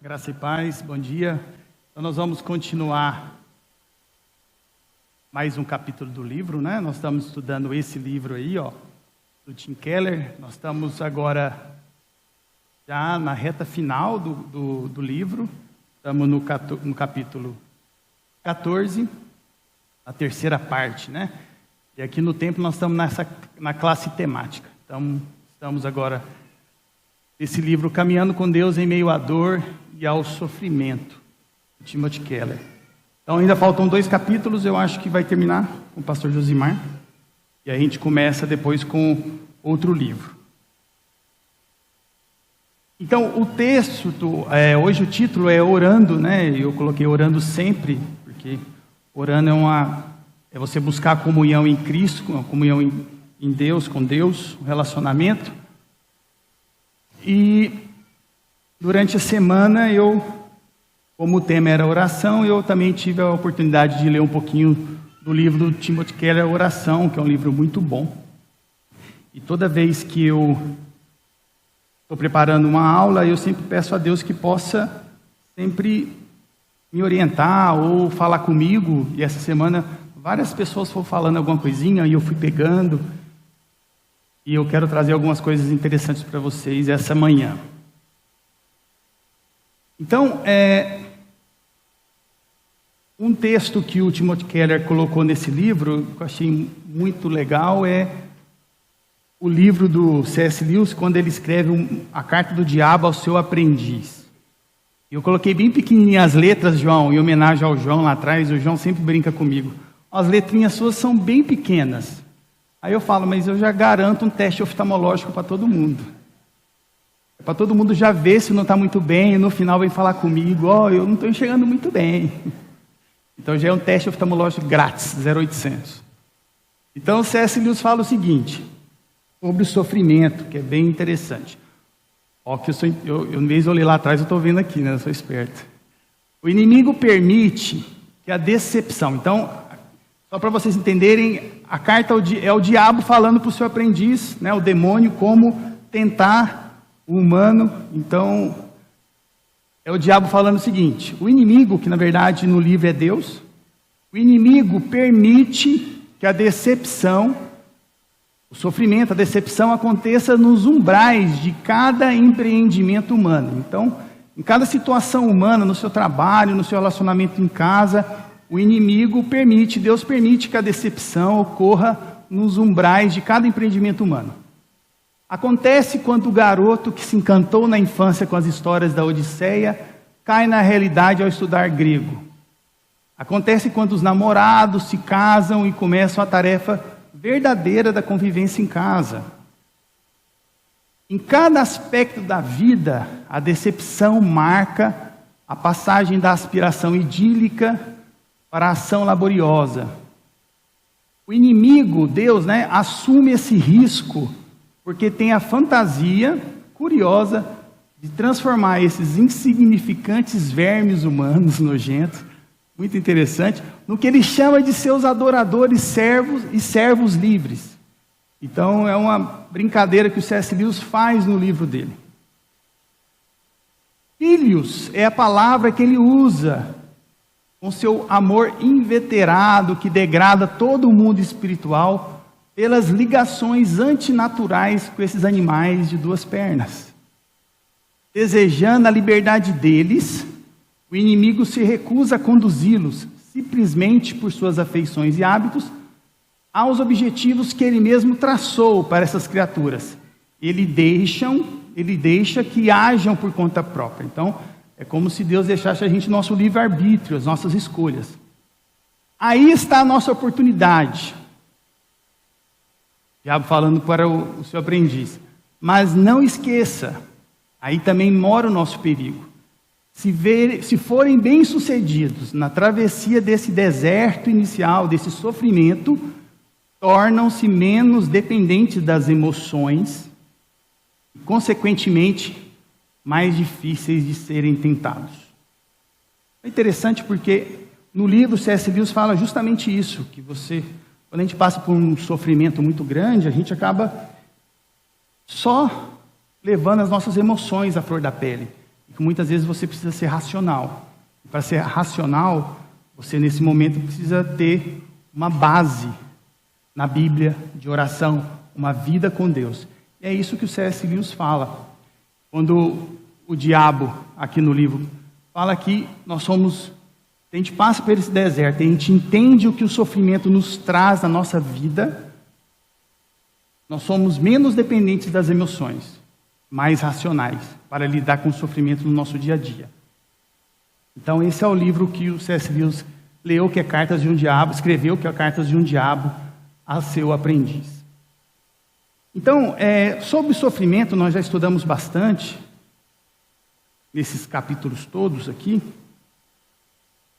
Graça e paz, bom dia. Então nós vamos continuar mais um capítulo do livro, né? Nós estamos estudando esse livro aí, do Tim Keller. Nós estamos agora já na reta final do livro. Estamos no capítulo 14, a terceira parte, né? E aqui no templo nós estamos na classe temática. Então estamos agora esse livro Caminhando com Deus em Meio à Dor e ao Sofrimento, de Timothy Keller. Então ainda faltam 2 capítulos, eu acho que vai terminar com o pastor Josimar, e a gente começa depois com outro livro. Então o texto, hoje o título é Orando, né? Eu coloquei Orando Sempre, porque orando é você buscar a comunhão em Cristo, a comunhão em Deus, com Deus, um relacionamento. E durante a semana, como o tema era oração, eu também tive a oportunidade de ler um pouquinho do livro do Timothy Keller, Oração, que é um livro muito bom. E toda vez que eu estou preparando uma aula, eu sempre peço a Deus que possa sempre me orientar ou falar comigo. E essa semana, várias pessoas foram falando alguma coisinha e eu fui pegando. E eu quero trazer algumas coisas interessantes para vocês essa manhã. Então, um texto que o Timothy Keller colocou nesse livro, que eu achei muito legal, é o livro do C.S. Lewis, quando ele escreve a carta do diabo ao seu aprendiz. Eu coloquei bem pequenininhas as letras, João, em homenagem ao João lá atrás. O João sempre brinca comigo. As letrinhas suas são bem pequenas. Aí eu falo, mas eu já garanto um teste oftalmológico para todo mundo. É para todo mundo já ver se não está muito bem, e no final vem falar comigo, eu não estou enxergando muito bem. Então já é um teste oftalmológico grátis, 0800. Então o C.S. Lewis fala o seguinte, sobre o sofrimento, que é bem interessante. Em vez de eu ler lá atrás, eu estou vendo aqui, né? Eu sou esperto. O inimigo permite que a decepção... Então, só para vocês entenderem, a carta é o diabo falando para o seu aprendiz, né, o demônio, como tentar o humano. Então, é o diabo falando o seguinte: o inimigo, que na verdade no livro é Deus, o inimigo permite que a decepção, o sofrimento, a decepção aconteça nos umbrais de cada empreendimento humano. Então, em cada situação humana, no seu trabalho, no seu relacionamento em casa, o inimigo permite, Deus permite que a decepção ocorra nos umbrais de cada empreendimento humano. Acontece quando o garoto que se encantou na infância com as histórias da Odisseia cai na realidade ao estudar grego. Acontece quando os namorados se casam e começam a tarefa verdadeira da convivência em casa. Em cada aspecto da vida, a decepção marca a passagem da aspiração idílica para a ação laboriosa. O inimigo, Deus, assume esse risco porque tem a fantasia curiosa de transformar esses insignificantes vermes humanos nojentos, muito interessante, no que ele chama de seus adoradores servos livres. Então é uma brincadeira que o C.S. Lewis faz no livro dele. Filhos é a palavra que ele usa com seu amor inveterado que degrada todo o mundo espiritual pelas ligações antinaturais com esses animais de 2 pernas. Desejando a liberdade deles, o inimigo se recusa a conduzi-los, simplesmente por suas afeições e hábitos, aos objetivos que ele mesmo traçou para essas criaturas. Ele deixa que ajam por conta própria. Então, é como se Deus deixasse a gente nosso livre-arbítrio, as nossas escolhas. Aí está a nossa oportunidade. O diabo falando para o seu aprendiz. Mas não esqueça, aí também mora o nosso perigo. Se forem bem-sucedidos na travessia desse deserto inicial, desse sofrimento, tornam-se menos dependentes das emoções e, consequentemente, mais difíceis de serem tentados. É interessante porque no livro C.S. Lewis fala justamente isso, que quando a gente passa por um sofrimento muito grande, a gente acaba só levando as nossas emoções à flor da pele. que muitas vezes você precisa ser racional. E para ser racional, você nesse momento precisa ter uma base na Bíblia de oração, uma vida com Deus. E é isso que o C.S. Lewis fala. Quando o diabo, aqui no livro, fala que a gente passa por esse deserto, a gente entende o que o sofrimento nos traz na nossa vida, nós somos menos dependentes das emoções, mais racionais, para lidar com o sofrimento no nosso dia a dia. Então esse é o livro que o C.S. Lewis leu, que é Cartas de um Diabo, escreveu, que é Cartas de um Diabo a seu aprendiz. Então, sobre o sofrimento, nós já estudamos bastante, nesses capítulos todos aqui,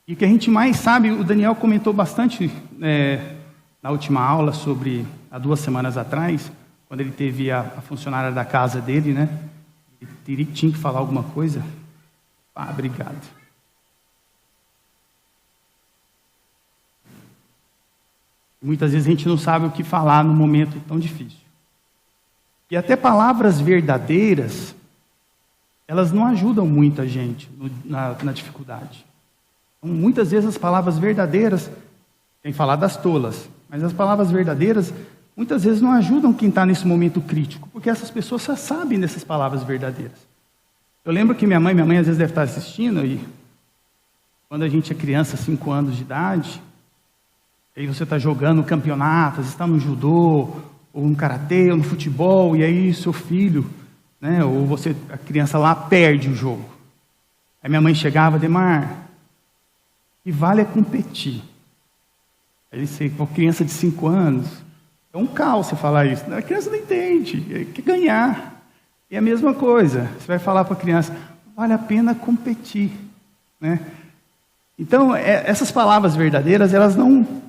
e o que a gente mais sabe, o Daniel comentou bastante na última aula, há 2 semanas atrás, quando ele teve a funcionária da casa dele, né? Ele tinha que falar alguma coisa. Obrigado. Muitas vezes a gente não sabe o que falar num momento tão difícil. E até palavras verdadeiras, elas não ajudam muito a gente na dificuldade. Então, muitas vezes as palavras verdadeiras, tem que falar das tolas, mas as palavras verdadeiras, muitas vezes não ajudam quem está nesse momento crítico, porque essas pessoas já sabem dessas palavras verdadeiras. Eu lembro que minha mãe às vezes deve estar assistindo, e quando a gente é criança, 5 anos de idade, aí você está jogando campeonato, você está no judô, ou no karatê, ou no futebol, e aí seu filho, né, ou a criança lá perde o jogo. Aí minha mãe chegava, Demar, que vale é competir. Aí você, com uma criança de 5 anos, é um caos você falar isso. A criança não entende, quer ganhar. E é a mesma coisa, você vai falar para a criança, vale a pena competir, né? Então, essas palavras verdadeiras, elas não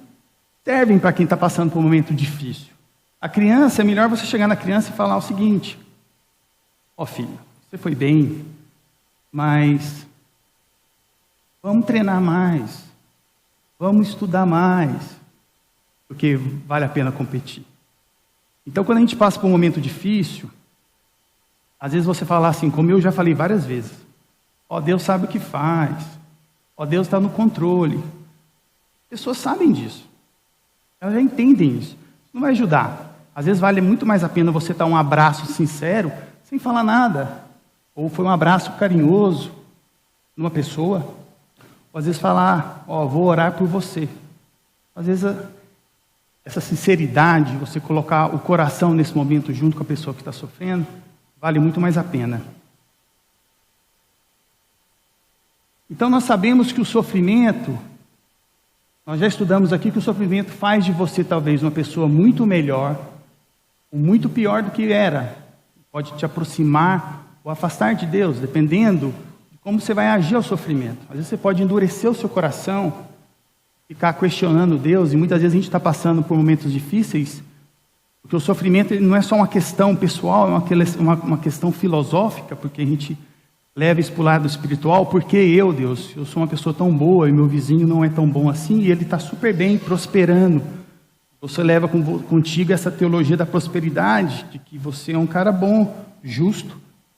servem para quem está passando por um momento difícil. A criança, é melhor você chegar na criança e falar o seguinte: filho, você foi bem, mas vamos treinar mais, vamos estudar mais, porque vale a pena competir. Então, quando a gente passa por um momento difícil, às vezes você fala assim, como eu já falei várias vezes, Deus sabe o que faz, Deus está no controle. As pessoas sabem disso, elas já entendem isso. Isso não vai ajudar. Às vezes vale muito mais a pena você dar um abraço sincero, sem falar nada, ou foi um abraço carinhoso numa pessoa, ou às vezes falar, vou orar por você. Às vezes essa sinceridade, você colocar o coração nesse momento junto com a pessoa que está sofrendo, vale muito mais a pena. Então nós sabemos que o sofrimento, nós já estudamos aqui que o sofrimento faz de você talvez uma pessoa muito melhor, ou muito pior do que era. Pode te aproximar ou afastar de Deus, dependendo de como você vai agir ao sofrimento. Às vezes você pode endurecer o seu coração, ficar questionando Deus, e muitas vezes a gente está passando por momentos difíceis, porque o sofrimento não é só uma questão pessoal, é uma questão filosófica, porque a gente leva isso para o lado espiritual. Porque Deus, eu sou uma pessoa tão boa e meu vizinho não é tão bom assim, e ele está super bem, prosperando. Você leva contigo essa teologia da prosperidade, de que você é um cara bom, justo,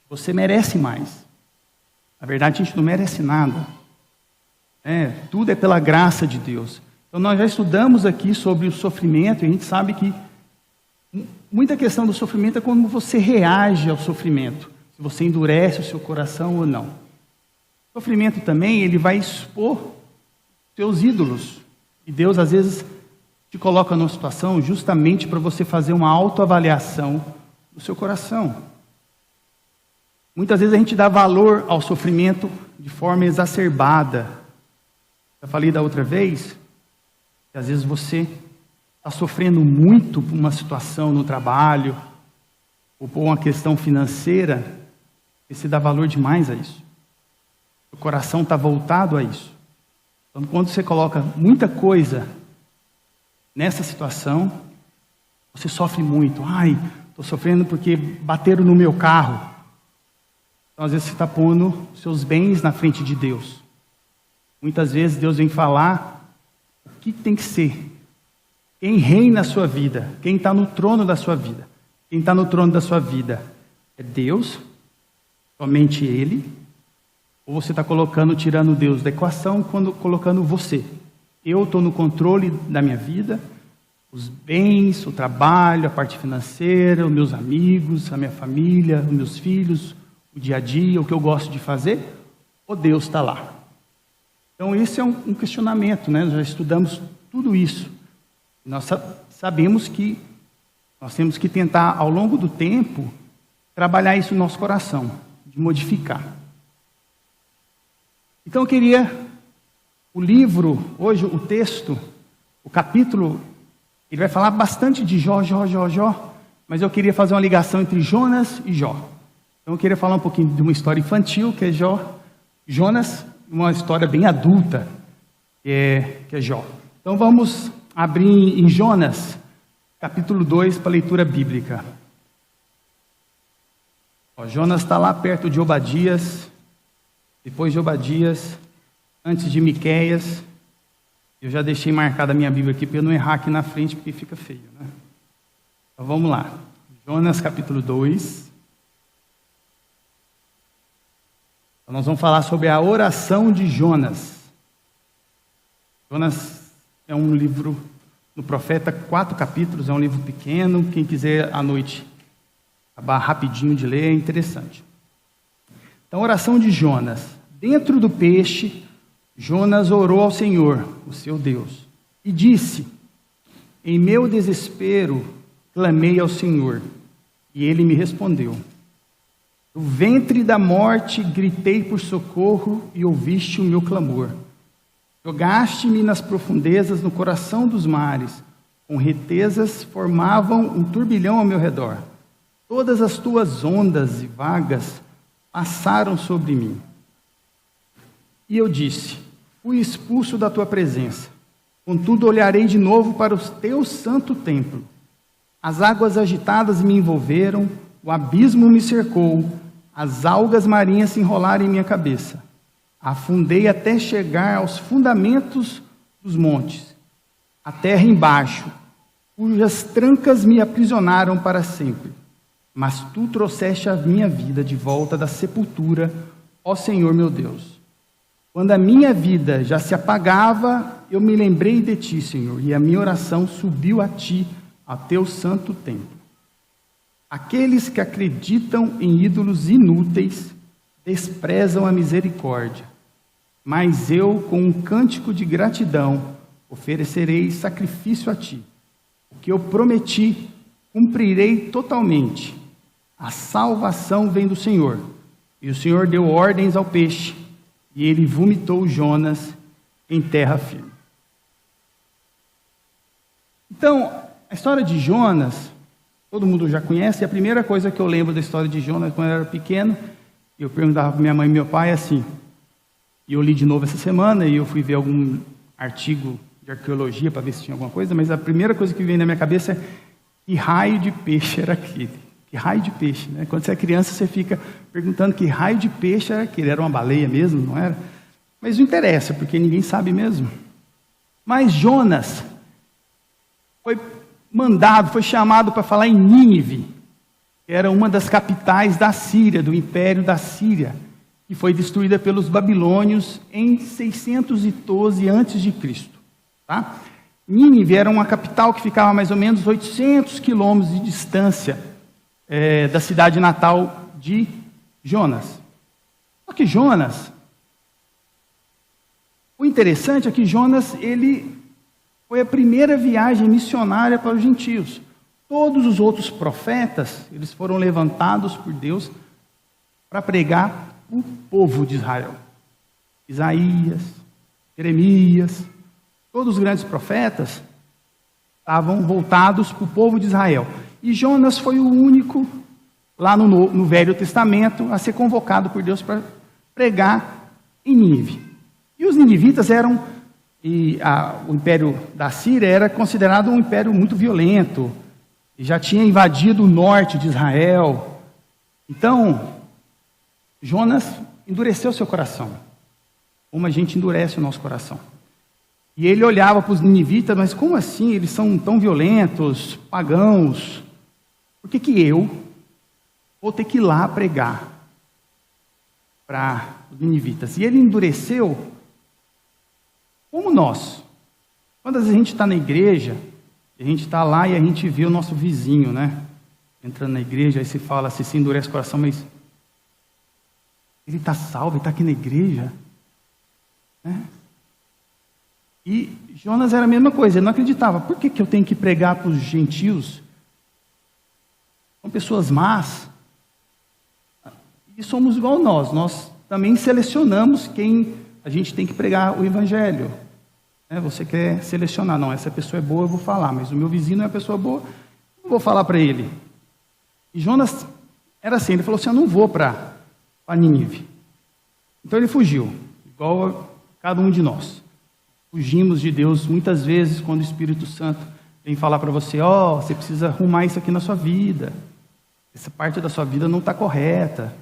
você merece mais. Na verdade, a gente não merece nada. Tudo é pela graça de Deus. Então, nós já estudamos aqui sobre o sofrimento, e a gente sabe que muita questão do sofrimento é como você reage ao sofrimento. Se você endurece o seu coração ou não. O sofrimento também, ele vai expor seus ídolos. E Deus, às vezes, te coloca numa situação justamente para você fazer uma autoavaliação do seu coração. Muitas vezes a gente dá valor ao sofrimento de forma exacerbada. Eu falei da outra vez, que às vezes você está sofrendo muito por uma situação no trabalho, ou por uma questão financeira, e você dá valor demais a isso. O coração está voltado a isso. Então, quando você coloca muita coisa nessa situação, você sofre muito. Estou sofrendo porque bateram no meu carro. Então, às vezes você está pondo seus bens na frente de Deus. Muitas vezes Deus vem falar o que tem que ser. Quem reina a sua vida, quem está no trono da sua vida. Quem está no trono da sua vida é Deus, somente Ele. Ou você está tirando Deus da equação, quando colocando você. Eu estou no controle da minha vida, os bens, o trabalho, a parte financeira, os meus amigos, a minha família, os meus filhos, o dia a dia, o que eu gosto de fazer, ou Deus está lá? Então esse é um questionamento, né? Nós já estudamos tudo isso. Nós sabemos que nós temos que tentar, ao longo do tempo, trabalhar isso no nosso coração, de modificar. Então eu queria, o livro, hoje o texto, o capítulo, ele vai falar bastante de Jó, mas eu queria fazer uma ligação entre Jonas e Jó. Então eu queria falar um pouquinho de uma história infantil, que é Jonas, uma história bem adulta, que é Jó. Então vamos abrir em Jonas, capítulo 2, para a leitura bíblica. Jonas está lá perto de Obadias, depois de Obadias, antes de Miqueias. Eu já deixei marcada a minha Bíblia aqui para eu não errar aqui na frente, porque fica feio, né? Então vamos lá. Jonas capítulo 2. Então, nós vamos falar sobre a oração de Jonas. Jonas é um livro no profeta, 4 capítulos, é um livro pequeno. Quem quiser à noite acabar rapidinho de ler, é interessante. Então, a oração de Jonas. Dentro do peixe, Jonas orou ao Senhor, o seu Deus, e disse: em meu desespero, clamei ao Senhor, e ele me respondeu. Do ventre da morte, gritei por socorro, e ouviste o meu clamor. Jogaste-me nas profundezas, no coração dos mares, com retesas formavam um turbilhão ao meu redor. Todas as tuas ondas e vagas passaram sobre mim. E eu disse: fui expulso da tua presença. Contudo, olharei de novo para o teu santo templo. As águas agitadas me envolveram, o abismo me cercou, as algas marinhas se enrolaram em minha cabeça. Afundei até chegar aos fundamentos dos montes, a terra embaixo, cujas trancas me aprisionaram para sempre. Mas tu trouxeste a minha vida de volta da sepultura, ó Senhor meu Deus. Quando a minha vida já se apagava, eu me lembrei de ti, Senhor, e a minha oração subiu a ti, a teu santo templo. Aqueles que acreditam em ídolos inúteis desprezam a misericórdia, mas eu, com um cântico de gratidão, oferecerei sacrifício a ti. O que eu prometi, cumprirei totalmente. A salvação vem do Senhor. E o Senhor deu ordens ao peixe, e ele vomitou Jonas em terra firme. Então, a história de Jonas, todo mundo já conhece. E a primeira coisa que eu lembro da história de Jonas, quando eu era pequeno, eu perguntava para minha mãe e meu pai assim, e eu li de novo essa semana, e eu fui ver algum artigo de arqueologia para ver se tinha alguma coisa, mas a primeira coisa que veio na minha cabeça é: que raio de peixe era aquele? Que raio de peixe, né? Quando você é criança, você fica perguntando que raio de peixe era aquele. Era uma baleia mesmo, não era? Mas não interessa, porque ninguém sabe mesmo. Mas Jonas foi chamado para falar em Nínive, que era uma das capitais da Síria, do Império da Síria, que foi destruída pelos babilônios em 612 a.C. Tá? Nínive era uma capital que ficava a mais ou menos 800 quilômetros de distância da cidade natal de Jonas. Só que Jonas, o interessante é que Jonas, ele foi a primeira viagem missionária para os gentios. Todos os outros profetas, eles foram levantados por Deus para pregar o povo de Israel. Isaías, Jeremias, todos os grandes profetas estavam voltados para o povo de Israel. E Jonas foi o único, lá no Velho Testamento, a ser convocado por Deus para pregar em Nínive. E os ninivitas eram, o império da Síria era considerado um império muito violento, e já tinha invadido o norte de Israel. Então, Jonas endureceu seu coração, como a gente endurece o nosso coração. E ele olhava para os ninivitas: mas como assim? Eles são tão violentos, pagãos. Por que eu vou ter que ir lá pregar? para os ninivitas. E ele endureceu como nós. Quando a gente está na igreja, a gente está lá e a gente vê o nosso vizinho, né? Entrando na igreja, aí se fala, se endurece o coração, mas ele está salvo, ele está aqui na igreja, né? E Jonas era a mesma coisa, ele não acreditava. Por que eu tenho que pregar para os gentios? São pessoas más. E somos igual nós também selecionamos quem a gente tem que pregar o evangelho. Você quer selecionar, não, essa pessoa é boa, eu vou falar, mas o meu vizinho não é pessoa boa, não vou falar para ele. E Jonas era assim, ele falou assim, eu não vou para Nínive. Então ele fugiu, igual a cada um de nós. Fugimos de Deus muitas vezes quando o Espírito Santo vem falar para você, você precisa arrumar isso aqui na sua vida. Essa parte da sua vida não está correta.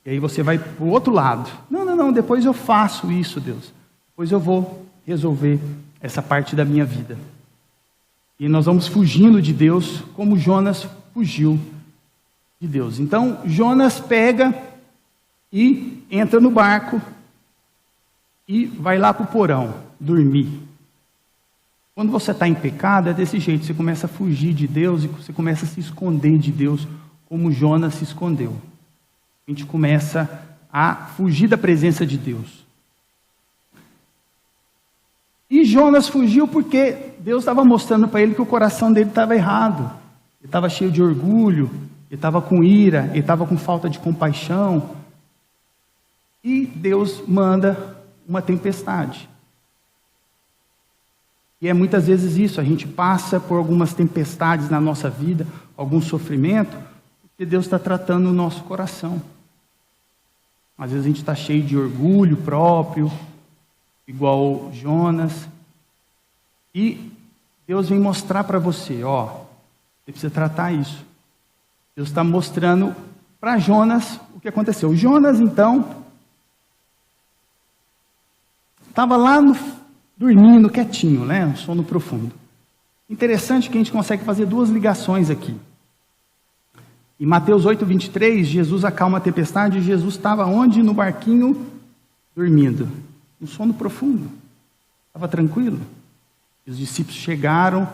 E aí você vai para o outro lado. Não, depois eu faço isso, Deus. Depois eu vou resolver essa parte da minha vida. E nós vamos fugindo de Deus, como Jonas fugiu de Deus. Então, Jonas pega e entra no barco e vai lá para o porão, dormir. Quando você está em pecado, é desse jeito. Você começa a fugir de Deus e você começa a se esconder de Deus, como Jonas se escondeu. A gente começa a fugir da presença de Deus. E Jonas fugiu porque Deus estava mostrando para ele que o coração dele estava errado. Ele estava cheio de orgulho, ele estava com ira, ele estava com falta de compaixão. E Deus manda uma tempestade. E é muitas vezes isso, a gente passa por algumas tempestades na nossa vida, algum sofrimento, porque Deus está tratando o nosso coração. Às vezes a gente está cheio de orgulho próprio, igual Jonas, e Deus vem mostrar para você, você precisa tratar isso. Deus está mostrando para Jonas o que aconteceu. Jonas, então, estava lá dormindo quietinho, né? Um sono profundo. Interessante que a gente consegue fazer duas ligações aqui. Em Mateus 8:23, Jesus acalma a tempestade e Jesus estava onde? No barquinho, dormindo. Um sono profundo. Estava tranquilo. Os discípulos chegaram,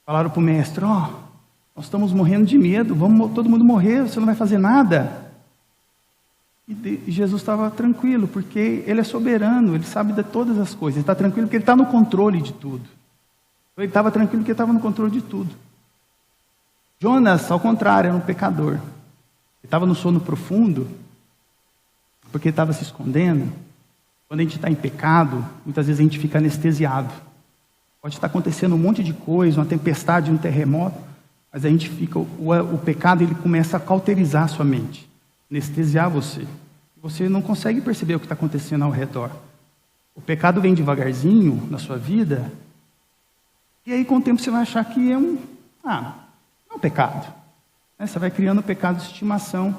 falaram para o mestre, nós estamos morrendo de medo, vamos todo mundo morrer, você não vai fazer nada. E Jesus estava tranquilo, porque Ele é soberano, Ele sabe de todas as coisas. Ele está tranquilo porque Ele está no controle de tudo. Ele estava tranquilo porque Ele estava no controle de tudo. Jonas, ao contrário, era um pecador. Ele estava no sono profundo, porque ele estava se escondendo. Quando a gente está em pecado, muitas vezes a gente fica anestesiado. Pode estar acontecendo um monte de coisa, uma tempestade, um terremoto, mas a gente fica, o pecado ele começa a cauterizar a sua mente, anestesiar você. Você não consegue perceber o que está acontecendo ao redor. O pecado vem devagarzinho na sua vida, e aí com o tempo você vai achar que é um pecado. Você vai criando pecado de estimação.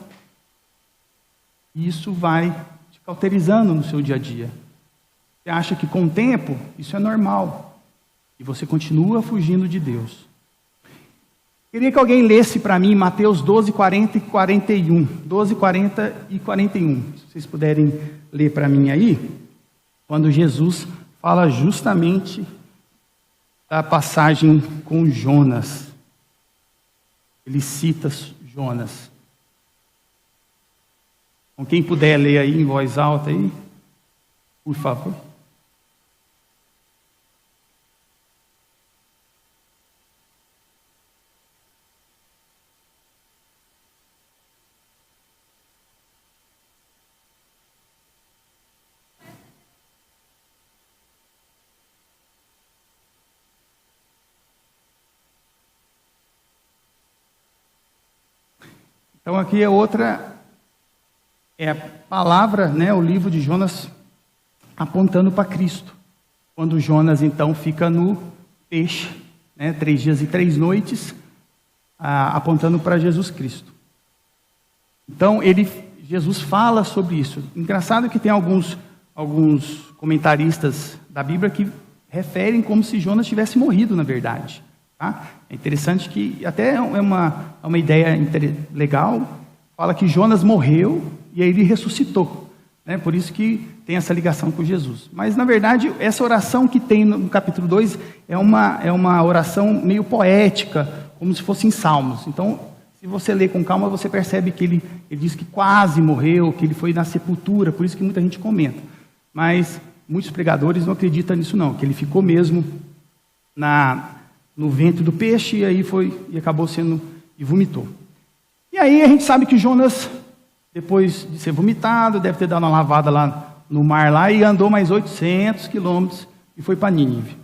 E isso vai te cauterizando no seu dia a dia. Você acha que com o tempo isso é normal. E você continua fugindo de Deus. Queria que alguém lesse para mim Mateus 12, 40 e 41. 12, 40 e 41. Se vocês puderem ler para mim aí. Quando Jesus fala justamente da passagem com Jonas. Ele cita Jonas. Com quem puder ler aí em voz alta aí, por favor. Então aqui é a palavra, né, o livro de Jonas apontando para Cristo. Quando Jonas então fica no peixe, né, 3 dias e 3 noites, apontando para Jesus Cristo. Então Jesus fala sobre isso. Engraçado que tem alguns comentaristas da Bíblia que referem como se Jonas tivesse morrido, na verdade. Tá? É interessante que, até é uma ideia legal, fala que Jonas morreu e aí ele ressuscitou. Né? Por isso que tem essa ligação com Jesus. Mas, na verdade, essa oração que tem no capítulo 2 é uma oração meio poética, como se fosse em Salmos. Então, se você ler com calma, você percebe que ele diz que quase morreu, que ele foi na sepultura, por isso que muita gente comenta. Mas muitos pregadores não acreditam nisso não, que ele ficou mesmo no ventre do peixe e acabou sendo e vomitou. E aí a gente sabe que Jonas, depois de ser vomitado, deve ter dado uma lavada lá no mar lá e andou mais 800 quilômetros e foi para Nínive.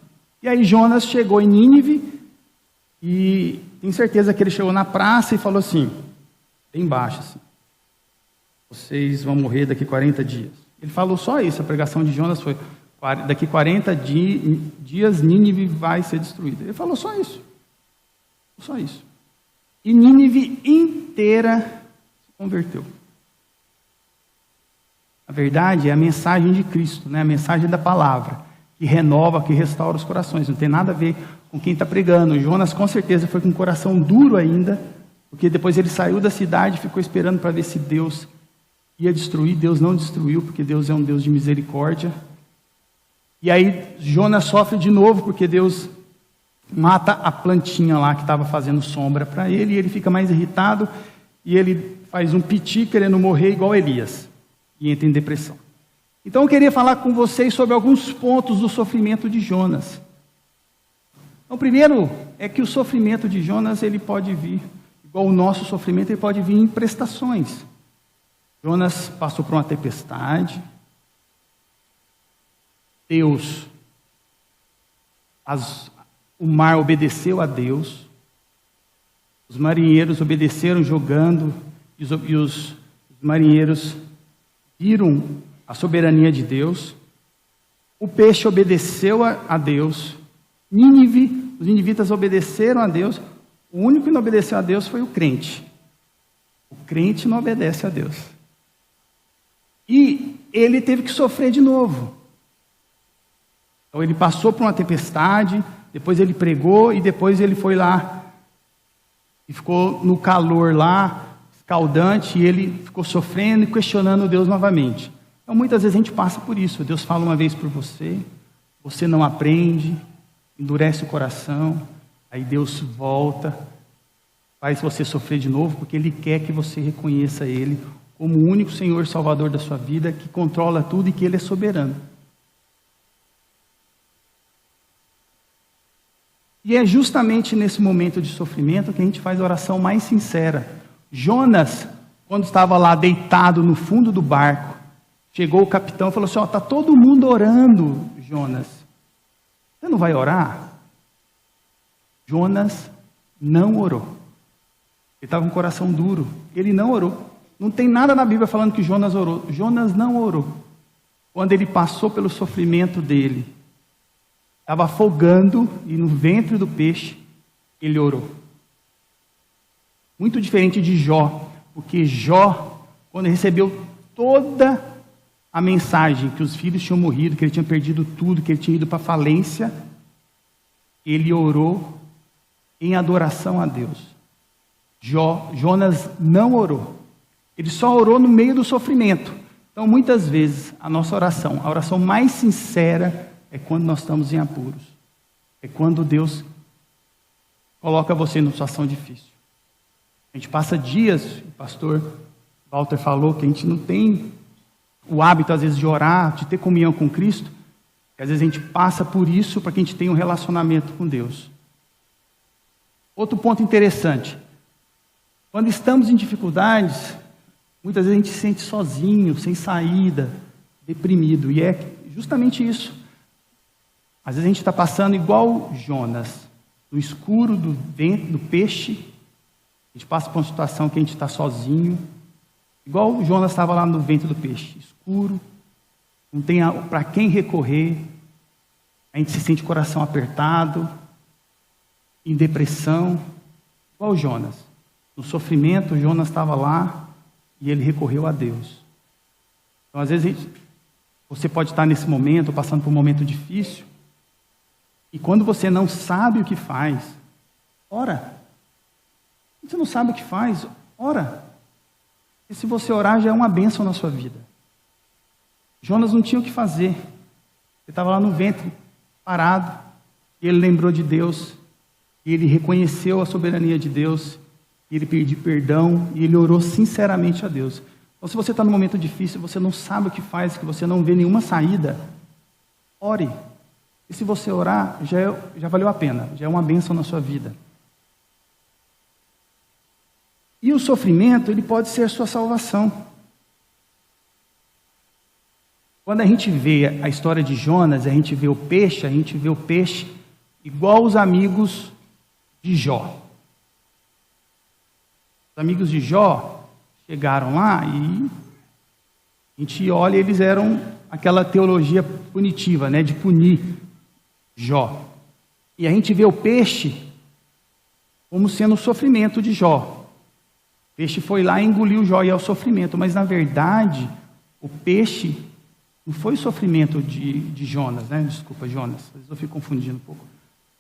E aí Jonas chegou em Nínive e tenho certeza que ele chegou na praça e falou assim, bem baixo assim, vocês vão morrer daqui 40 dias. Ele falou só isso, a pregação de Jonas foi, daqui 40 dias Nínive vai ser destruída. Ele falou só isso. Só isso. E Nínive inteira se converteu. A verdade é a mensagem de Cristo, né? A mensagem da palavra, que renova, que restaura os corações. Não tem nada a ver com quem está pregando. Jonas com certeza foi com o coração duro ainda, porque depois ele saiu da cidade e ficou esperando para ver se Deus ia destruir. Deus não destruiu, porque Deus é um Deus de misericórdia. E aí Jonas sofre de novo, porque Deus mata a plantinha lá que estava fazendo sombra para ele, e ele fica mais irritado, e ele faz um piti querendo morrer igual Elias, e entra em depressão. Então eu queria falar com vocês sobre alguns pontos do sofrimento de Jonas. Então, primeiro é que o sofrimento de Jonas, ele pode vir, igual o nosso sofrimento, ele pode vir em prestações. Jonas passou por uma tempestade, o mar obedeceu a Deus, os marinheiros obedeceram jogando, e os marinheiros viram a soberania de Deus, o peixe obedeceu a Deus, Nínive, os ninivitas obedeceram a Deus, o único que não obedeceu a Deus foi o crente. O crente não obedece a Deus. E ele teve que sofrer de novo. Então ele passou por uma tempestade, depois ele pregou e depois ele foi lá e ficou no calor lá, escaldante, e ele ficou sofrendo e questionando Deus novamente. Então muitas vezes a gente passa por isso. Deus fala uma vez por você, você não aprende, endurece o coração, aí Deus volta, faz você sofrer de novo, porque Ele quer que você reconheça Ele como o único Senhor e Salvador da sua vida, que controla tudo e que Ele é soberano. E é justamente nesse momento de sofrimento que a gente faz a oração mais sincera. Jonas, quando estava lá deitado no fundo do barco, chegou o capitão e falou assim, está todo mundo orando, Jonas. Você não vai orar? Jonas não orou. Ele estava com o coração duro. Ele não orou. Não tem nada na Bíblia falando que Jonas orou. Jonas não orou. Quando ele passou pelo sofrimento dele, estava afogando e no ventre do peixe, ele orou. Muito diferente de Jó, porque Jó, quando recebeu toda a mensagem que os filhos tinham morrido, que ele tinha perdido tudo, que ele tinha ido para a falência, ele orou em adoração a Deus. Jonas não orou. Ele só orou no meio do sofrimento. Então, muitas vezes, a nossa oração, a oração mais sincera, é quando nós estamos em apuros. É quando Deus coloca você numa situação difícil. A gente passa dias, o pastor Walter falou que a gente não tem o hábito, às vezes, de orar, de ter comunhão com Cristo, que às vezes a gente passa por isso para que a gente tenha um relacionamento com Deus. Outro ponto interessante, quando estamos em dificuldades, muitas vezes a gente se sente sozinho, sem saída, deprimido, e é justamente isso. Às vezes a gente está passando igual Jonas, no escuro do ventre do peixe, a gente passa por uma situação que a gente está sozinho, igual Jonas estava lá no ventre do peixe, escuro, não tem para quem recorrer, a gente se sente o coração apertado, em depressão, igual Jonas. No sofrimento, Jonas estava lá e ele recorreu a Deus. Então, às vezes, você pode estar nesse momento, passando por um momento difícil, e quando você não sabe o que faz, ora. Você não sabe o que faz, ora. E se você orar, já é uma bênção na sua vida. Jonas não tinha o que fazer. Ele estava lá no ventre, parado, e ele lembrou de Deus, e ele reconheceu a soberania de Deus, e ele pediu perdão, e ele orou sinceramente a Deus. Então, se você está num momento difícil, você não sabe o que faz, que você não vê nenhuma saída, ore. E se você orar, já valeu a pena, já é uma bênção na sua vida. E o sofrimento, ele pode ser a sua salvação. Quando a gente vê a história de Jonas, a gente vê o peixe igual os amigos de Jó. Os amigos de Jó chegaram lá e a gente olha, eles eram aquela teologia punitiva, né, de punir Jó. E a gente vê o peixe como sendo o sofrimento de Jó. O peixe foi lá e engoliu Jó, e é o sofrimento, mas na verdade, o peixe não foi o sofrimento de Jonas, né? Desculpa, Jonas, às vezes eu fico confundindo um pouco.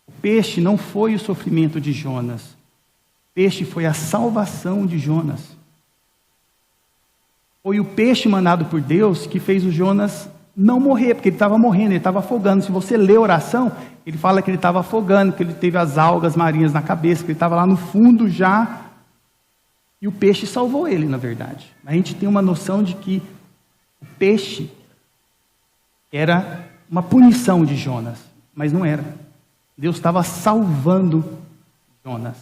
O peixe não foi o sofrimento de Jonas. O peixe foi a salvação de Jonas. Foi o peixe mandado por Deus que fez o Jonas não morrer, porque ele estava morrendo, ele estava afogando. Se você lê a oração, ele fala que ele estava afogando, que ele teve as algas marinhas na cabeça, que ele estava lá no fundo já, e o peixe salvou ele, na verdade. A gente tem uma noção de que o peixe era uma punição de Jonas, mas não era. Deus estava salvando Jonas.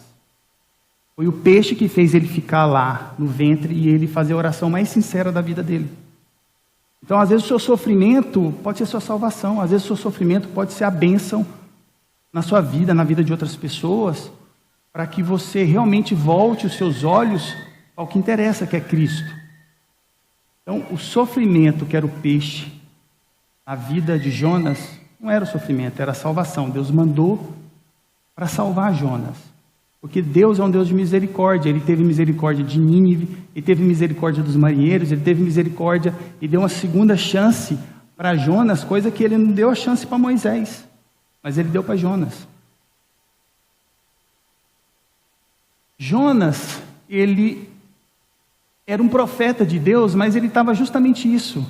Foi o peixe que fez ele ficar lá no ventre e ele fazer a oração mais sincera da vida dele. Então, às vezes o seu sofrimento pode ser sua salvação, às vezes o seu sofrimento pode ser a bênção na sua vida, na vida de outras pessoas, para que você realmente volte os seus olhos ao que interessa, que é Cristo. Então, o sofrimento que era o peixe, a vida de Jonas, não era o sofrimento, era a salvação. Deus mandou para salvar Jonas. Porque Deus é um Deus de misericórdia. Ele teve misericórdia de Nínive, Ele teve misericórdia dos marinheiros, Ele teve misericórdia e deu uma segunda chance para Jonas, coisa que Ele não deu a chance para Moisés, mas Ele deu para Jonas. Jonas, ele era um profeta de Deus, mas ele estava justamente isso.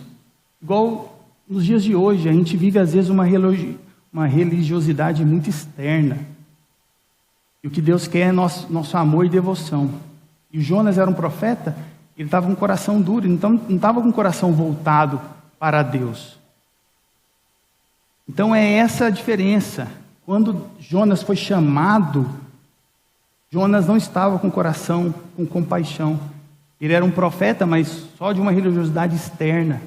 Igual nos dias de hoje, a gente vive às vezes uma religiosidade muito externa. E o que Deus quer é nosso amor e devoção. E o Jonas era um profeta, ele estava com o coração duro, então não estava com o coração voltado para Deus. Então é essa a diferença. Quando Jonas foi chamado, Jonas não estava com o coração com compaixão. Ele era um profeta, mas só de uma religiosidade externa.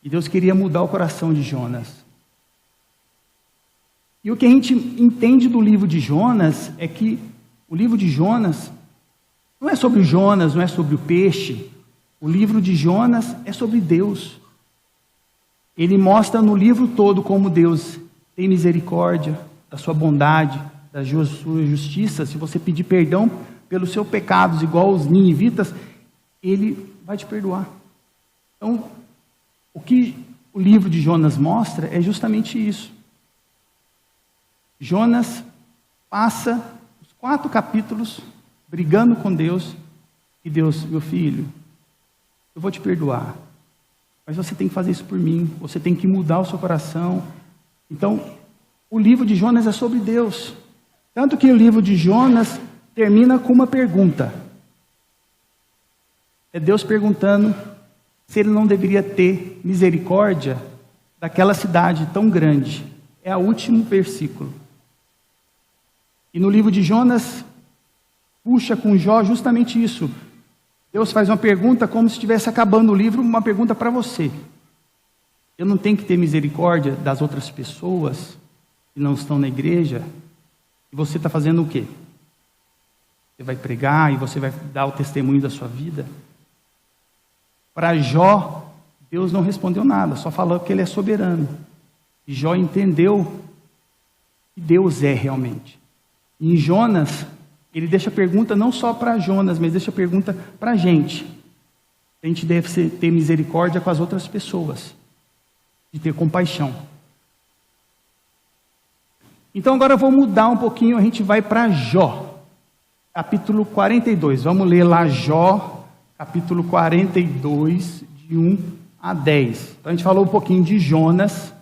E Deus queria mudar o coração de Jonas. E o que a gente entende do livro de Jonas é que o livro de Jonas não é sobre Jonas, não é sobre o peixe. O livro de Jonas é sobre Deus. Ele mostra no livro todo como Deus tem misericórdia da sua bondade, da sua justiça. Se você pedir perdão pelos seus pecados, igual os ninivitas, Ele vai te perdoar. Então, o que o livro de Jonas mostra é justamente isso. Jonas passa os 4 capítulos brigando com Deus, e Deus, meu filho, eu vou te perdoar, mas você tem que fazer isso por mim, você tem que mudar o seu coração. Então, o livro de Jonas é sobre Deus. Tanto que o livro de Jonas termina com uma pergunta. É Deus perguntando se ele não deveria ter misericórdia daquela cidade tão grande. É o último versículo. E no livro de Jonas, puxa com Jó justamente isso. Deus faz uma pergunta como se estivesse acabando o livro, uma pergunta para você. Eu não tenho que ter misericórdia das outras pessoas que não estão na igreja? E você está fazendo o quê? Você vai pregar e você vai dar o testemunho da sua vida? Para Jó, Deus não respondeu nada, só falou que Ele é soberano. E Jó entendeu que Deus é realmente. E em Jonas, ele deixa a pergunta não só para Jonas, mas deixa a pergunta para a gente. A gente deve ter misericórdia com as outras pessoas, de ter compaixão. Então agora eu vou mudar um pouquinho, a gente vai para Jó, capítulo 42. Vamos ler lá Jó, capítulo 42, de 1 a 10. Então a gente falou um pouquinho de Jonas,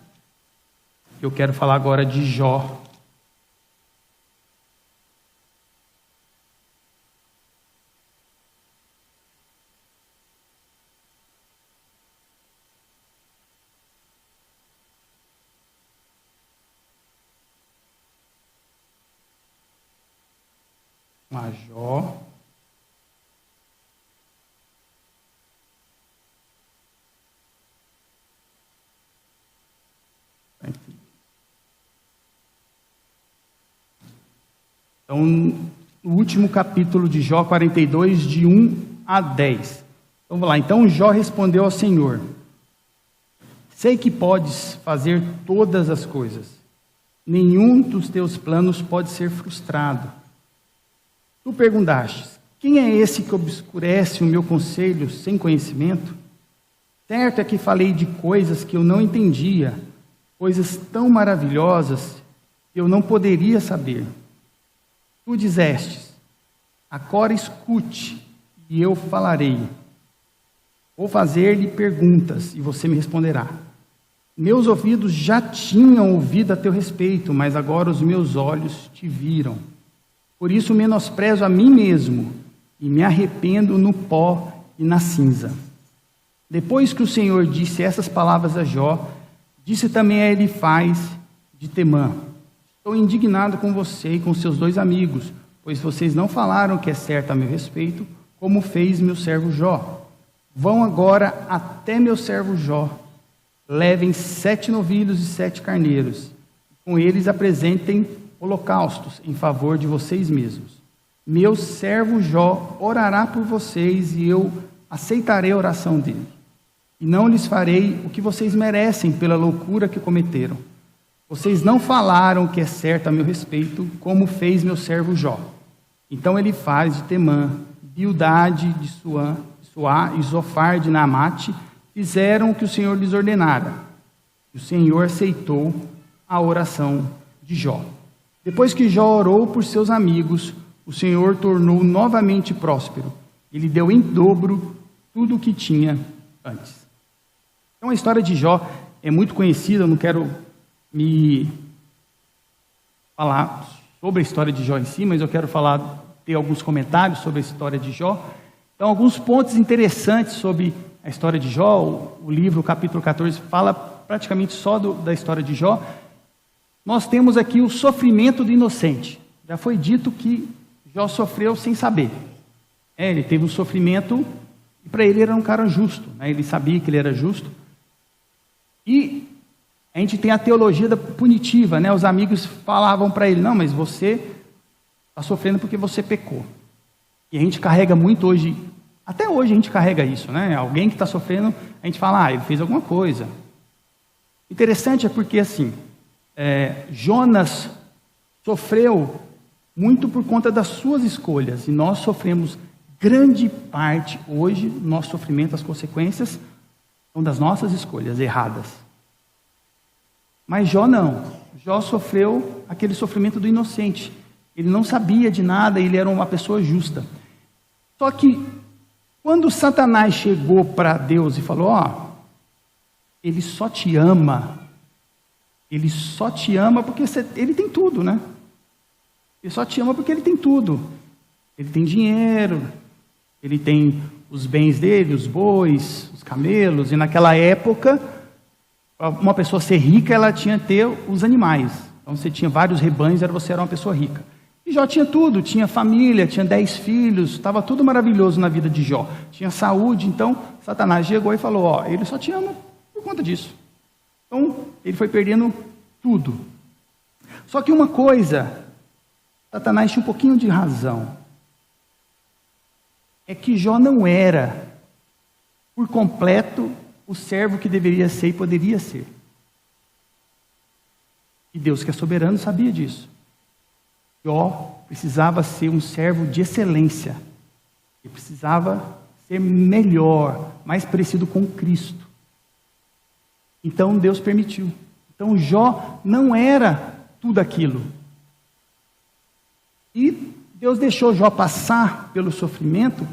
eu quero falar agora de Jó. Jó. Então, no último capítulo de Jó 42, de 1 a 10. Então, vamos lá. Então, Jó respondeu ao Senhor: sei que podes fazer todas as coisas. Nenhum dos teus planos pode ser frustrado. Tu perguntaste: quem é esse que obscurece o meu conselho sem conhecimento? Certo é que falei de coisas que eu não entendia, coisas tão maravilhosas que eu não poderia saber. Tu dizestes: agora escute, e eu falarei. Vou fazer-lhe perguntas, e você me responderá. Meus ouvidos já tinham ouvido a teu respeito, mas agora os meus olhos te viram. Por isso menosprezo a mim mesmo, e me arrependo no pó e na cinza. Depois que o Senhor disse essas palavras a Jó, disse também a Elifaz de Temã: estou indignado com você e com seus 2 amigos, pois vocês não falaram o que é certo a meu respeito, como fez meu servo Jó. Vão agora até meu servo Jó, levem 7 novilhos e 7 carneiros, com eles apresentem holocaustos em favor de vocês mesmos. Meu servo Jó orará por vocês e eu aceitarei a oração dele. E não lhes farei o que vocês merecem pela loucura que cometeram. Vocês não falaram o que é certo a meu respeito, como fez meu servo Jó. Então Elifaz de Temã, Bildade de Suá e Zofar de Naamate fizeram o que o Senhor lhes ordenara. E o Senhor aceitou a oração de Jó. Depois que Jó orou por seus amigos, o Senhor tornou novamente próspero. Ele deu em dobro tudo o que tinha antes. Então a história de Jó é muito conhecida, eu não quero me falar sobre a história de Jó em si, mas eu quero ter alguns comentários sobre a história de Jó. Então, alguns pontos interessantes sobre a história de Jó. O livro, o capítulo 14, fala praticamente só da história de Jó. Nós temos aqui o sofrimento do inocente. Já foi dito que Jó sofreu sem saber. Ele teve um sofrimento, e para ele era um cara justo, né? Ele sabia que ele era justo. E a gente tem a teologia da punitiva, né? Os amigos falavam para ele: não, mas você está sofrendo porque você pecou. E a gente carrega muito hoje, até hoje a gente carrega isso, né? Alguém que está sofrendo, a gente fala: ele fez alguma coisa. Interessante é porque assim, Jonas sofreu muito por conta das suas escolhas, e nós sofremos grande parte hoje, nosso sofrimento, as consequências são das nossas escolhas erradas. Mas Jó não. Jó sofreu aquele sofrimento do inocente. Ele não sabia de nada, ele era uma pessoa justa. Só que quando Satanás chegou para Deus e falou: ele só te ama porque ele tem tudo, né? Ele só te ama porque ele tem tudo. Ele tem dinheiro, ele tem os bens dele, os bois, os camelos, e naquela época, uma pessoa ser rica, ela tinha que ter os animais. Então você tinha vários rebanhos, você era uma pessoa rica. E Jó tinha tudo, tinha família, tinha 10 filhos, estava tudo maravilhoso na vida de Jó. Tinha saúde, então Satanás chegou e falou: ele só te ama por conta disso. Então ele foi perdendo tudo. Só que uma coisa, Satanás tinha um pouquinho de razão. É que Jó não era por completo o servo que deveria ser e poderia ser. E Deus, que é soberano, sabia disso. Jó precisava ser um servo de excelência. Ele precisava ser melhor, mais parecido com Cristo. Então Deus permitiu. Então Jó não era tudo aquilo. E Deus deixou Jó passar pelo sofrimento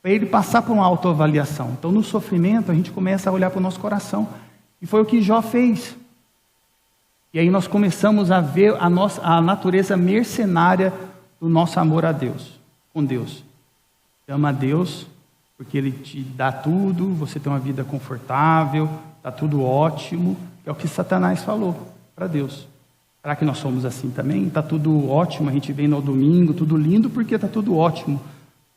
para ele passar por uma autoavaliação. Então, no sofrimento, a gente começa a olhar para o nosso coração. E foi o que Jó fez. E aí nós começamos a ver a natureza mercenária do nosso amor a Deus, com Deus. Você ama a Deus porque Ele te dá tudo, você tem uma vida confortável, está tudo ótimo. É o que Satanás falou para Deus. Será que nós somos assim também? Está tudo ótimo, a gente vem no domingo, tudo lindo, porque está tudo ótimo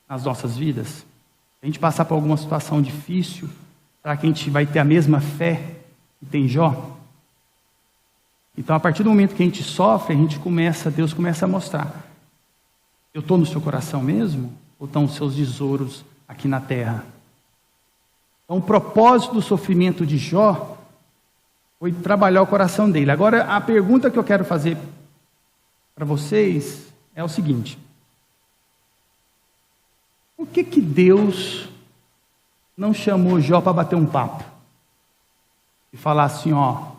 nas nossas vidas. Se a gente passar por alguma situação difícil, será que a gente vai ter a mesma fé que tem Jó? Então, a partir do momento que a gente sofre, Deus começa a mostrar. Eu estou no seu coração mesmo? Ou estão os seus tesouros aqui na terra? Então, o propósito do sofrimento de Jó foi trabalhar o coração dele. Agora, a pergunta que eu quero fazer para vocês é o seguinte: por que Deus não chamou Jó para bater um papo? E falar assim, ô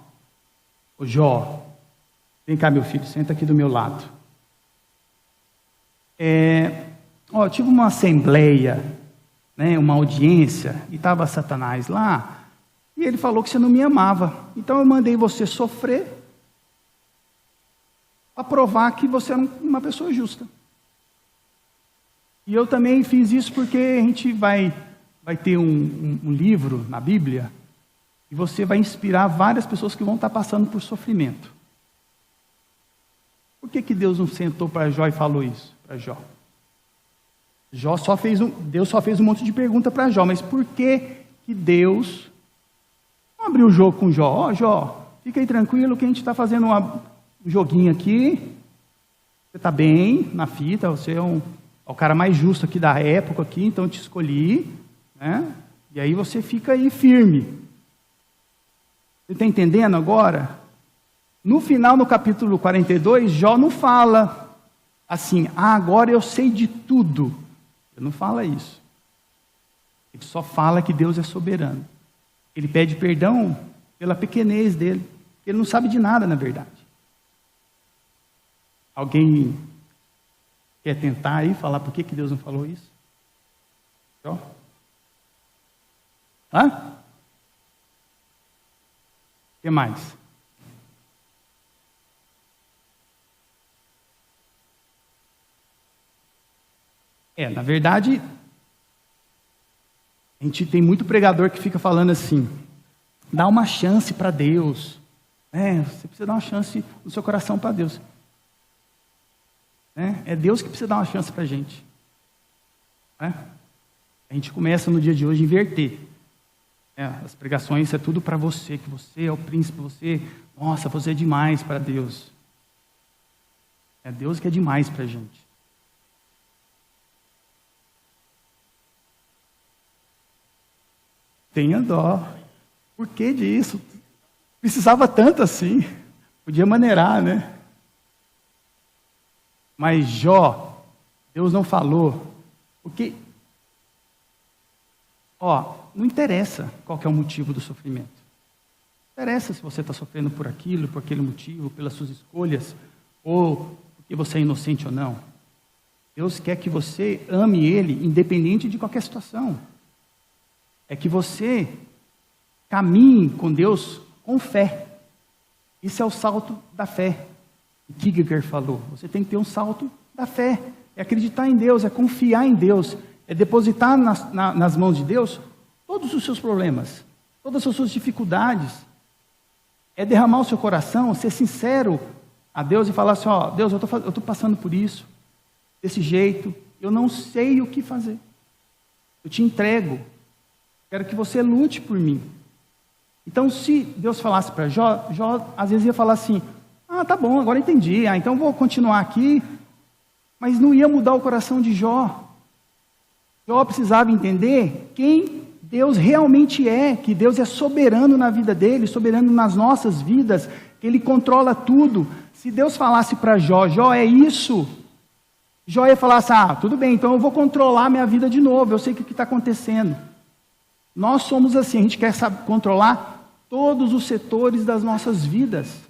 Jó, vem cá, meu filho, senta aqui do meu lado. Eu tive uma assembleia, né, uma audiência, e estava Satanás lá, e ele falou que você não me amava. Então eu mandei você sofrer para provar que você era uma pessoa justa. E eu também fiz isso porque a gente vai ter um livro na Bíblia, e você vai inspirar várias pessoas que vão estar passando por sofrimento. Por que Deus não sentou para Jó e falou isso para Jó? Deus só fez um monte de pergunta para Jó, mas por que Deus não abriu o jogo com Jó? Jó, fica aí tranquilo que a gente está fazendo um joguinho aqui, você está bem na fita, você é o cara mais justo aqui da época, aqui, então eu te escolhi, né? E aí você fica aí firme. Você está entendendo agora? No final, no capítulo 42, Jó não fala assim, agora eu sei de tudo. Ele não fala isso. Ele só fala que Deus é soberano. Ele pede perdão pela pequenez dele. Ele não sabe de nada, na verdade. Alguém quer tentar aí falar por que Deus não falou isso? Jó? Hã? O que mais? Na verdade, a gente tem muito pregador que fica falando assim, dá uma chance para Deus. Você precisa dar uma chance no seu coração para Deus. É Deus que precisa dar uma chance para a gente. A gente começa no dia de hoje a inverter. As pregações é tudo para você, que você é o príncipe, nossa, você é demais para Deus. É Deus que é demais para a gente. Tenha dó. Por que disso? Precisava tanto assim. Podia maneirar, né? Mas Jó, Deus não falou. Porque, não interessa qual que é o motivo do sofrimento. Não interessa se você está sofrendo por aquilo, por aquele motivo, pelas suas escolhas, ou porque você é inocente ou não. Deus quer que você ame Ele, independente de qualquer situação. É que você caminhe com Deus com fé. Isso é o salto da fé. O Kierkegaard falou. Você tem que ter um salto da fé. É acreditar em Deus, é confiar em Deus. É depositar nas mãos de Deus todos os seus problemas, todas as suas dificuldades. É derramar o seu coração, ser sincero a Deus e falar assim, Deus, eu estou passando por isso, desse jeito, eu não sei o que fazer. Eu te entrego. Quero que você lute por mim. Então, se Deus falasse para Jó, às vezes ia falar assim, tá bom, agora entendi, então vou continuar aqui. Mas não ia mudar o coração de Jó. Jó precisava entender quem Deus realmente é, que Deus é soberano na vida dele, soberano nas nossas vidas, que Ele controla tudo. Se Deus falasse para Jó, é isso, Jó ia falar assim, tudo bem, então eu vou controlar minha vida de novo, eu sei o que está acontecendo. Nós somos assim, a gente quer controlar todos os setores das nossas vidas.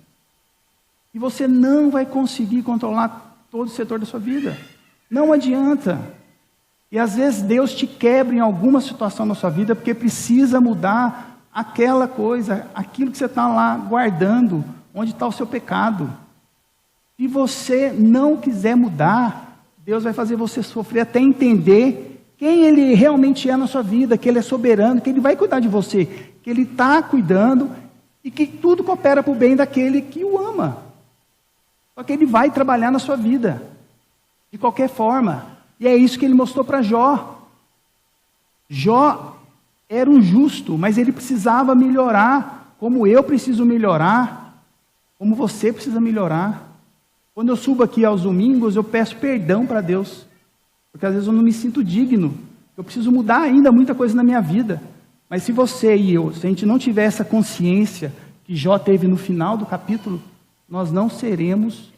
E você não vai conseguir controlar todo o setor da sua vida. Não adianta. E às vezes Deus te quebra em alguma situação na sua vida, porque precisa mudar aquela coisa, aquilo que você está lá guardando, onde está o seu pecado. Se você não quiser mudar, Deus vai fazer você sofrer até entender quem Ele realmente é na sua vida, que Ele é soberano, que Ele vai cuidar de você, que Ele está cuidando e que tudo coopera para o bem daquele que o ama. Só que Ele vai trabalhar na sua vida, de qualquer forma. E é isso que Ele mostrou para Jó. Jó era um justo, mas ele precisava melhorar, como eu preciso melhorar, como você precisa melhorar. Quando eu subo aqui aos domingos, eu peço perdão para Deus, porque às vezes eu não me sinto digno, eu preciso mudar ainda muita coisa na minha vida. Mas se você e eu, se a gente não tiver essa consciência que Jó teve no final do capítulo, nós não seremos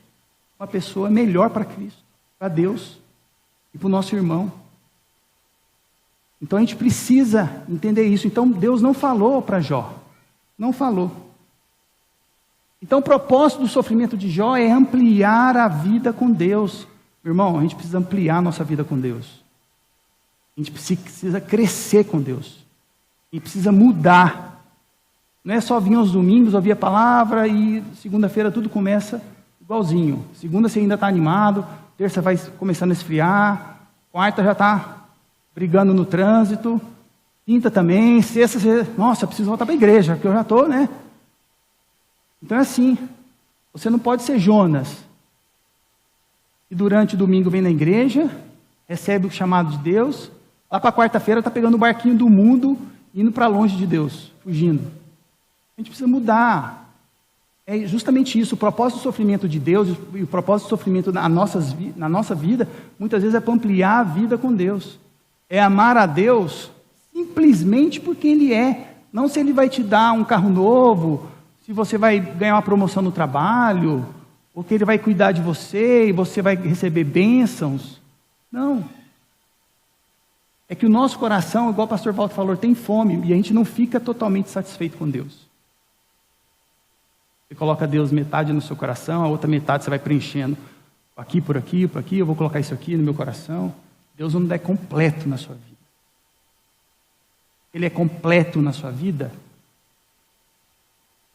uma pessoa melhor para Cristo, para Deus e para o nosso irmão. Então a gente precisa entender isso. Então Deus não falou para Jó, não falou. Então o propósito do sofrimento de Jó é ampliar a vida com Deus. Meu irmão, a gente precisa ampliar a nossa vida com Deus. A gente precisa crescer com Deus. E precisa mudar. Não é só vir aos domingos, ouvir a palavra e segunda-feira tudo começa igualzinho. Segunda você ainda está animado, terça vai começando a esfriar, quarta já está brigando no trânsito, quinta também, sexta você, nossa, preciso voltar para a igreja, porque eu já estou, né? Então é assim, você não pode ser Jonas. E durante o domingo vem na igreja, recebe o chamado de Deus, lá para quarta-feira está pegando o barquinho do mundo, indo para longe de Deus, fugindo. A gente precisa mudar. É justamente isso, o propósito do sofrimento de Deus e o propósito do sofrimento na nossa vida, muitas vezes é para ampliar a vida com Deus. É amar a Deus simplesmente por quem Ele é. Não se Ele vai te dar um carro novo, se você vai ganhar uma promoção no trabalho, ou que Ele vai cuidar de você e você vai receber bênçãos. Não. É que o nosso coração, igual o pastor Walter falou, tem fome e a gente não fica totalmente satisfeito com Deus. Você coloca Deus metade no seu coração, a outra metade você vai preenchendo aqui, por aqui, eu vou colocar isso aqui no meu coração. Deus não é completo na sua vida. Ele é completo na sua vida,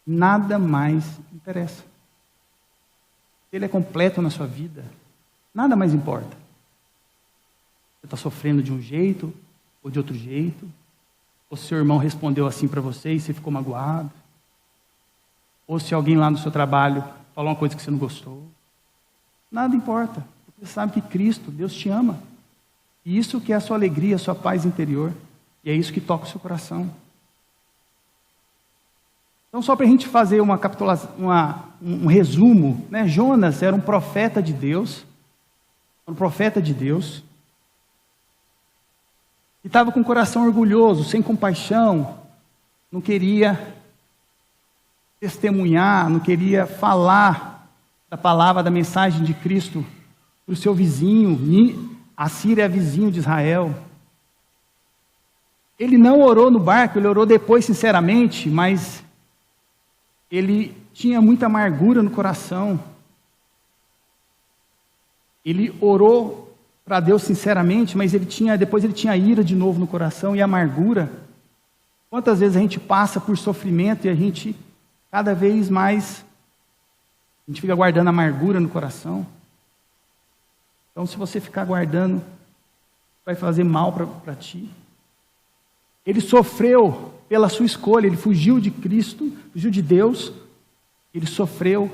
nada mais interessa. Ele é completo na sua vida, nada mais importa. Você está sofrendo de um jeito ou de outro jeito, ou se seu irmão respondeu assim para você e você ficou magoado, ou se alguém lá no seu trabalho falou uma coisa que você não gostou. Nada importa, porque você sabe que Cristo, Deus te ama. E isso que é a sua alegria, a sua paz interior. E é isso que toca o seu coração. Então, só para a gente fazer uma capitulação, um resumo, né? Jonas era um profeta de Deus, e estava com o coração orgulhoso, sem compaixão, não queria testemunhar, não queria falar da palavra, da mensagem de Cristo para o seu vizinho. A Síria é vizinho de Israel. Ele não orou no barco, ele orou depois sinceramente, mas ele tinha muita amargura no coração. Ele orou para Deus sinceramente, mas depois ele tinha ira de novo no coração e amargura. Quantas vezes a gente passa por sofrimento e a gente cada vez mais a gente fica guardando amargura no coração. Então, se você ficar guardando, vai fazer mal para ti. Ele sofreu pela sua escolha, ele fugiu de Cristo, fugiu de Deus, ele sofreu.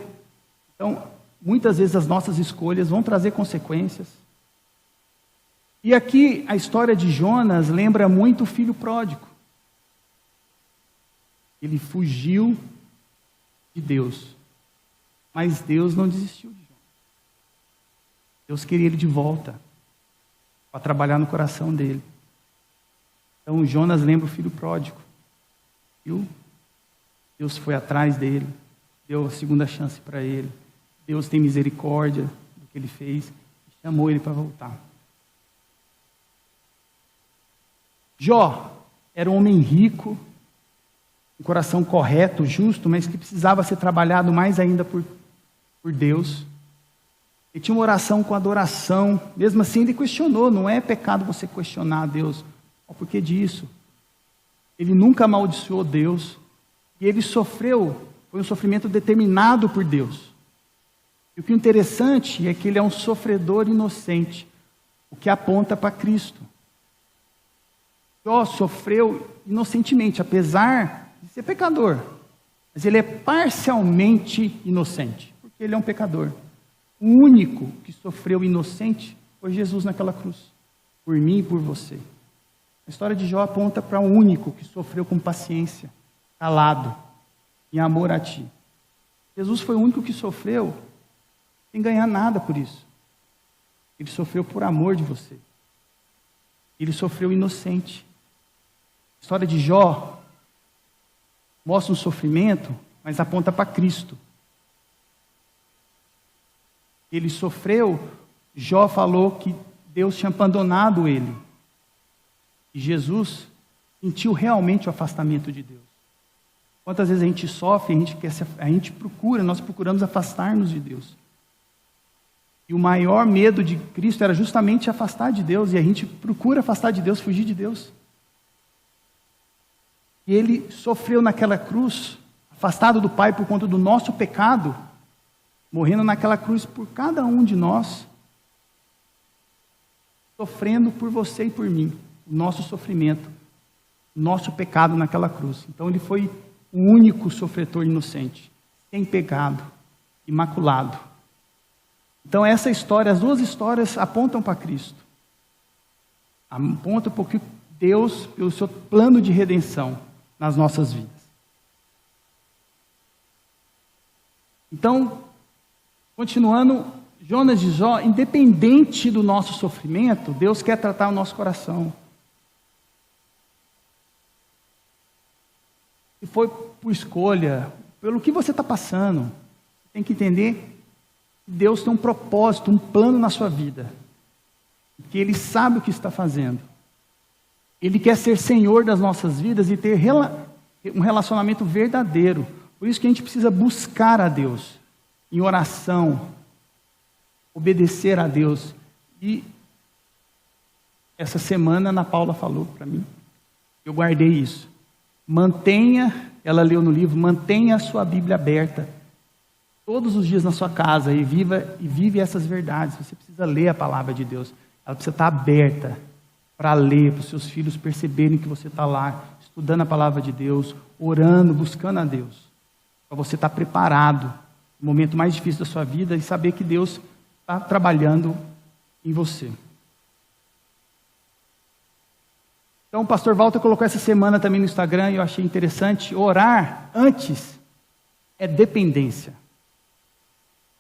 Então, muitas vezes as nossas escolhas vão trazer consequências. E aqui a história de Jonas lembra muito o filho pródigo. Ele fugiu de Deus, mas Deus não desistiu de Jonas. Deus queria ele de volta, para trabalhar no coração dele. Então Jonas lembra o filho pródigo, viu? Deus foi atrás dele, deu a segunda chance para ele. Deus tem misericórdia do que ele fez, e chamou ele para voltar. Jó era um homem rico, um coração correto, justo, mas que precisava ser trabalhado mais ainda por Deus. Ele tinha uma oração com adoração. Mesmo assim, ele questionou. Não é pecado você questionar a Deus. O porquê disso? Ele nunca amaldiçoou Deus. E ele sofreu, foi um sofrimento determinado por Deus. E o que é interessante é que ele é um sofredor inocente, o que aponta para Cristo. Jó sofreu inocentemente, apesar de ser pecador. Mas ele é parcialmente inocente, porque ele é um pecador. O único que sofreu inocente foi Jesus naquela cruz, por mim e por você. A história de Jó aponta para o único que sofreu com paciência, calado, em amor a ti. Jesus foi o único que sofreu sem ganhar nada por isso. Ele sofreu por amor de você. Ele sofreu inocente. A história de Jó mostra um sofrimento, mas aponta para Cristo. Ele sofreu, Jó falou que Deus tinha abandonado ele. E Jesus sentiu realmente o afastamento de Deus. Quantas vezes a gente sofre, nós procuramos afastar-nos de Deus. E o maior medo de Cristo era justamente afastar de Deus, e a gente procura afastar de Deus, fugir de Deus. E ele sofreu naquela cruz, afastado do Pai por conta do nosso pecado, morrendo naquela cruz por cada um de nós, sofrendo por você e por mim, o nosso sofrimento, o nosso pecado naquela cruz. Então ele foi o único sofredor inocente, sem pecado, imaculado. Então essa história, as duas histórias apontam para Cristo. Apontam para Deus, pelo seu plano de redenção nas nossas vidas. Então, continuando, Jonas e Jó, independente do nosso sofrimento, Deus quer tratar o nosso coração. Se foi por escolha, pelo que você está passando, você tem que entender que Deus tem um propósito, um plano na sua vida. Que Ele sabe o que está fazendo. Ele quer ser Senhor das nossas vidas e ter um relacionamento verdadeiro. Por isso que a gente precisa buscar a Deus em oração, obedecer a Deus. E essa semana a Ana Paula falou para mim, eu guardei isso. Mantenha, ela leu no livro, mantenha a sua Bíblia aberta todos os dias na sua casa e vive essas verdades. Você precisa ler a palavra de Deus. Ela precisa estar aberta para ler, para os seus filhos perceberem que você está lá, estudando a palavra de Deus, orando, buscando a Deus. Para você estar preparado no momento mais difícil da sua vida e saber que Deus está trabalhando em você. Então, o pastor Walter colocou essa semana também no Instagram e eu achei interessante. Orar antes é dependência.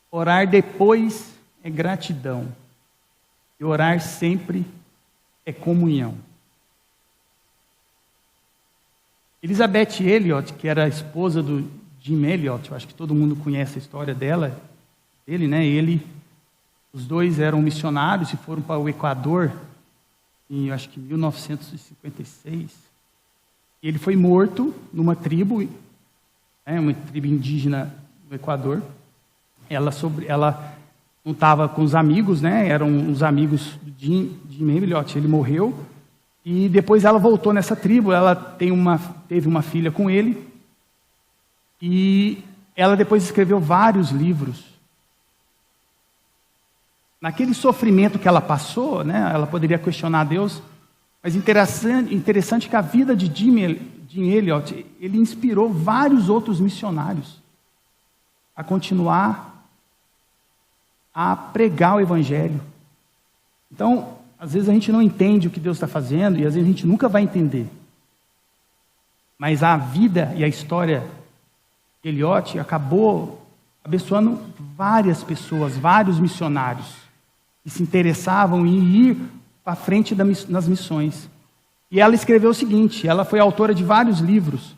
Orar depois é gratidão. E orar sempre é comunhão. Elizabeth Elliot, que era a esposa do Jim Elliot, eu acho que todo mundo conhece a história dele, né? Os dois eram missionários e foram para o Equador em, eu acho que 1956. E ele foi morto numa tribo, uma tribo indígena do Equador. Ela não estava com os amigos, né? Eram os amigos do Jim Elliot. Ele morreu e depois ela voltou nessa tribo. Ela teve uma filha com ele e ela depois escreveu vários livros. Naquele sofrimento que ela passou, né? Ela poderia questionar Deus, mas interessante que a vida de Jim Elliot, ele inspirou vários outros missionários a continuar a pregar o Evangelho. Então, às vezes a gente não entende o que Deus está fazendo e às vezes a gente nunca vai entender. Mas a vida e a história de Elliot acabou abençoando várias pessoas, vários missionários que se interessavam em ir para frente nas missões. E ela escreveu o seguinte, ela foi autora de vários livros.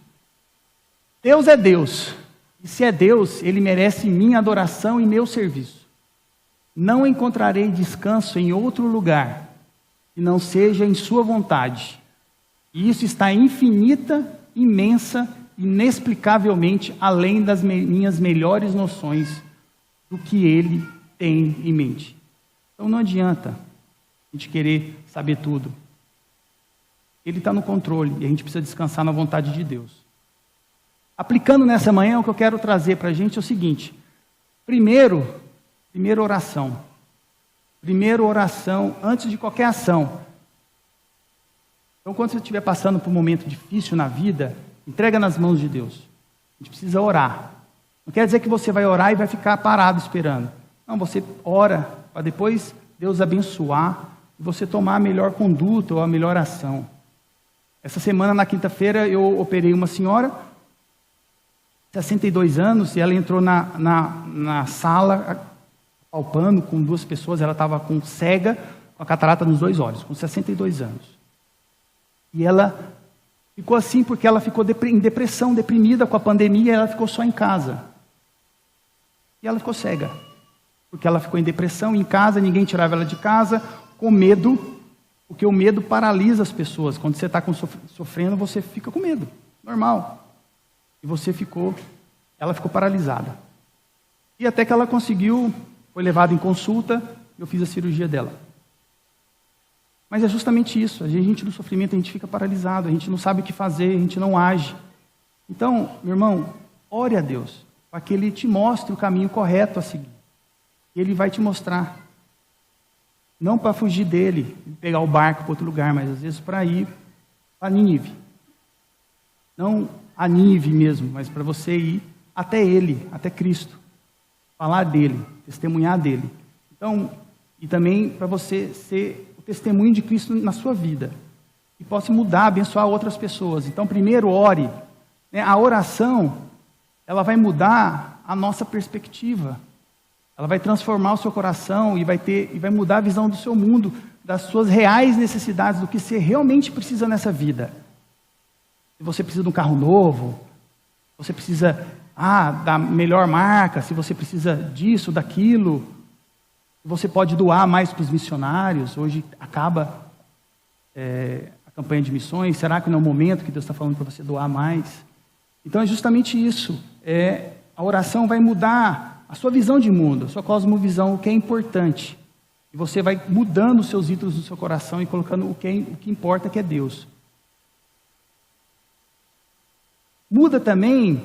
Deus é Deus, e se é Deus, Ele merece minha adoração e meu serviço. Não encontrarei descanso em outro lugar que não seja em sua vontade. E isso está infinita, imensa, inexplicavelmente além das minhas melhores noções do que Ele tem em mente. Então não adianta a gente querer saber tudo. Ele está no controle e a gente precisa descansar na vontade de Deus. Aplicando nessa manhã, o que eu quero trazer para a gente é o seguinte. Primeira oração. Primeiro oração antes de qualquer ação. Então, quando você estiver passando por um momento difícil na vida, entrega nas mãos de Deus. A gente precisa orar. Não quer dizer que você vai orar e vai ficar parado esperando. Não, você ora para depois Deus abençoar e você tomar a melhor conduta ou a melhor ação. Essa semana, na quinta-feira, eu operei uma senhora, 62 anos, e ela entrou na sala, palpando com 2 pessoas, ela estava com cega, com a catarata nos 2 olhos, com 62 anos. E ela ficou assim porque ela ficou em depressão, deprimida com a pandemia, e ela ficou só em casa. E ela ficou cega, porque ela ficou em depressão, em casa, ninguém tirava ela de casa, com medo, porque o medo paralisa as pessoas. Quando você está sofrendo, você fica com medo, normal. E ela ficou paralisada. E até que ela conseguiu, foi levada em consulta, eu fiz a cirurgia dela. Mas é justamente isso, a gente no sofrimento, a gente fica paralisado, a gente não sabe o que fazer, a gente não age. Então, meu irmão, ore a Deus, para que Ele te mostre o caminho correto a seguir. E Ele vai te mostrar. Não para fugir dele, pegar o barco para outro lugar, mas às vezes para ir para Nínive. Não a Nínive mesmo, mas para você ir até Ele, até Cristo. Falar dele, testemunhar dele. Então, e também para você ser o testemunho de Cristo na sua vida. E possa mudar, abençoar outras pessoas. Então, primeiro, ore. A oração, ela vai mudar a nossa perspectiva. Ela vai transformar o seu coração e vai mudar a visão do seu mundo, das suas reais necessidades, do que você realmente precisa nessa vida. Se você precisa de um carro novo, você precisa da melhor marca, se você precisa disso, daquilo, você pode doar mais para os missionários. Hoje acaba a campanha de missões. Será que não é o momento que Deus está falando para você doar mais? Então é justamente isso. A oração vai mudar a sua visão de mundo, a sua cosmovisão, o que é importante. E você vai mudando os seus ídolos no seu coração e colocando o que importa, que é Deus. Muda também,